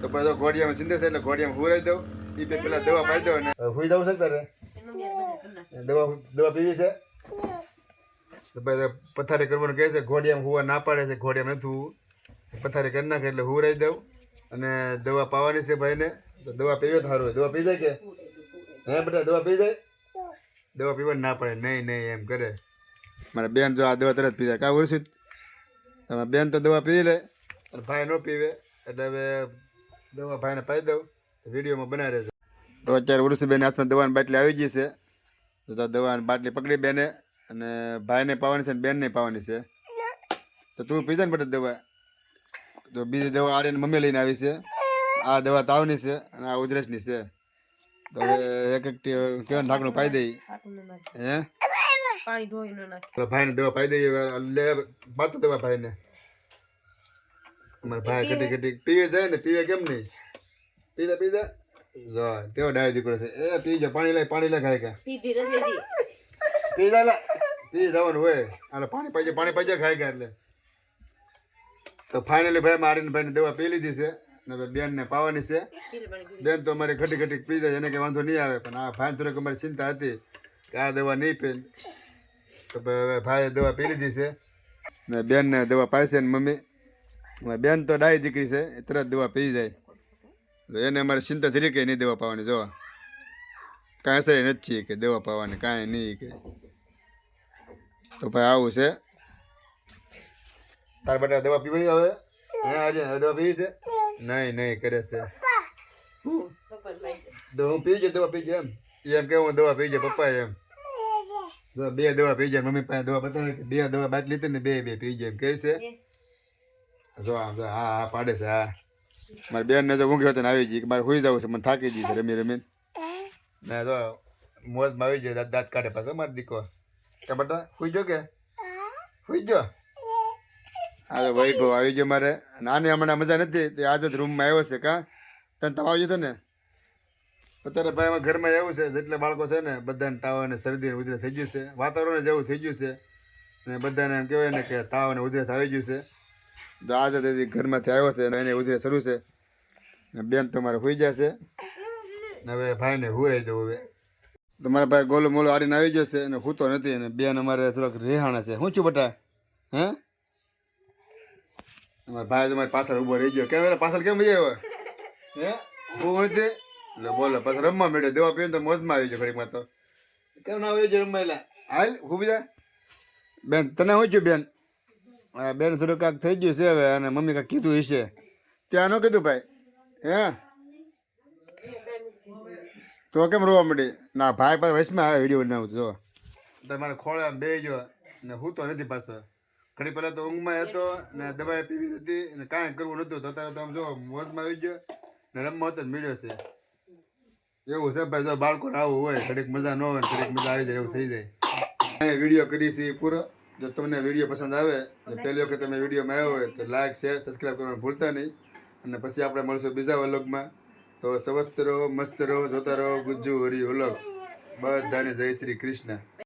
તો પછી ઘોડિયામાં સિંદર થાય એટલે ઘોડિયામાં હુરાઈ દઉં એ પેલા દવા પાઈ દો અને હુઈ જવું છે તારે દવા પીવી છે તો પછી પથારી કરવાનું કહે છે ઘોડિયામાં હુવા ના પાડે છે ઘોડિયામાં નથી હુવું પથારી કરી નાખે એટલે હુરાઈ દઉં અને દવા પાવાની છે ભાઈને તો દવા પીવે તો સારું હોય દવા પી જાય કે હે બેટા દવા પી જાય દવા પીવાની ના પડે નહીં એમ કરે મારા બેન જો આ દવા તરત પી જાય કાં ઓછું તમારા બેન તો દવા પી લે અને ભાઈ ન પીવે એટલે હવે દવા ભાઈને પાઈ દઉં વિડીયોમાં બનાવી રહેજો તો અત્યારે ઉર્સુબેન હાથમાં દવાની બાટલી આવી ગઈ છે તો દવાની બાટલી પકડી બેને અને ભાઈને પાવાની છે અને બેનને પાવાની છે તો તું પી જાય ને બેટા દવા તો બીજી દવા આડીને મમ્મી લઈને આવી છે આ દવા તાવની છે અને આ ઉધરસની છે તો હવે એક કેવાનું ઢાંકણું પાઈ દઈ હે ભાઈને દવા પાઈ દઈએ લે બાતો દવા ભાઈને અમારા ભાઈ ઘટી ઘટી પીવે જાય ને પીવે કેમ નહીં પીધા જો કેવો ડાયો દીકરો છે એ પી જા પાણી લે ખાય કે પી જા પી જવાનું હોય હાલો પાણી પાઈ જાય ખાય કે એટલે તો ફાઇનલી ભાઈ મારીને ભાઈને દવા પી લીધી છે ને બેનને પાવાની છે બેન તો અમારી ઘટી ઘટી પી જાય એને કંઈ વાંધો નહીં આવે પણ આ ભાઈ થોડીક અમારી ચિંતા હતી કે આ દવા નહીં પી તો હવે ભાઈએ દવા પી લીધી છે ને બેનને દવા પાય છે ને મમ્મી બેન તો ડાઈ દીકરી છે એ તરત દવા પી જાય તો એને અમારે ચિંતા જરી કંઈ નહીં દવા પાવાની જોવા કાંઈ અસર નથી કે દવા પાવાની કાંઈ નહીં કે તો ભાઈ આવું છે તાર બેટા દવા પીવી હવે હે આજે દવા પીવી છે નહીં કરે છે તો હું પી જાય દવા પી જાય એમ કે હું દવા પી જાય પપ્પા એમ બે દવા પી જાય મમ્મી પાસે દવા બતાવે કે બે દવા બાટલી લીધી ને બે પી જાય એમ કહે છે જો આમ હા પાડે છે હા મારી બેનને જો ઊંઘી હતો ને આવી જઈ કે મારે સુઈ જવું છે મને થાકી જઈ છે રમીને ને જો મોજમાં આવી જાય દાંત કાઢે પાછો મારી દીકો કે બેટા સુઈ જો કે સુઈ જો હા તો વૈભવ આવી ગયો મારે નાની હમણાં મજા નથી તે આજે જ રૂમમાં આવ્યો છે કાં તને તાવ આવી જતો ને અત્યારે ભાઈ એમાં ઘરમાં એવું છે જેટલા બાળકો છે ને બધાને તાવ અને શરદી ઉધરસ થઈ ગયું છે વાતાવરણ જેવું થઈ ગયું છે ને બધાને એમ કહેવાય ને કે તાવ અને ઉધરસ આવી ગયું છે તો આજે તેથી ઘરમાંથી આવ્યો છે અને એને ઉધરસ શરૂ છે ને બેન તો મારે સુઈ જશે ને હવે ભાઈને હુરાઈ દઉં હવે તો મારા ભાઈ ગોલો મોલો આડીને આવી ગયો છે અને સૂતો નથી અને બેન અમારે થોડોક રેહાણા છે શું છું બેટા હે અમારા ભાઈ તમારી પાછળ ઊભો રહી ગયો કેમ પાછળ કેમ મજા આવ્યો હે હું નથી એટલે બોલો પછી રમવા માંડ્યો દવા પીને તો મોજમાં આવી ગયો ઘડીકમાં તો કેમ ના આવી ગયો રમવા એટલે હાલ ખૂબ જા બેન તને શું છું બેન બેન થોડું કાંક થઈ ગયું છે હવે અને મમ્મી કાંઈક કીધું હશે ત્યાં ન કીધું ભાઈ હે તો કેમ રોવા માંડી ના ભાઈ પાસે વચમાં આવે વિડીયો બનાવું જો તમારે ખોળે આમ બે ગયો ને હું તો નથી પાછો ઘડી પહેલાં તો ઊંઘમાં હતો ને દવા પીવી નથી ને કાંઈ કરવું નહોતું તો અત્યારે તો આમ જો મોજમાં આવી ગયો ને રમવા હતો ને મીડ્યો છે એવું છે ભાઈ જો બાળકોને આવું હોય ઘડીક મજા ન હોય ને ઘડીક મજા આવી જાય એવું થઈ જાય અહીંયા વિડીયો કરી છે પૂરો જો તમને વિડીયો પસંદ આવે અને પહેલી વખત તમે વિડીયોમાં આવ્યો હોય તો લાઇક શેર સબસ્ક્રાઈબ કરવાનું ભૂલતા નહીં અને પછી આપણે મળશું બીજા વ્લોગમાં તો સ્વસ્થ રહો મસ્ત રહો જોતા રહો ગુજ્જુ હરી વ્લોગ્સ બધાને જય શ્રી કૃષ્ણ.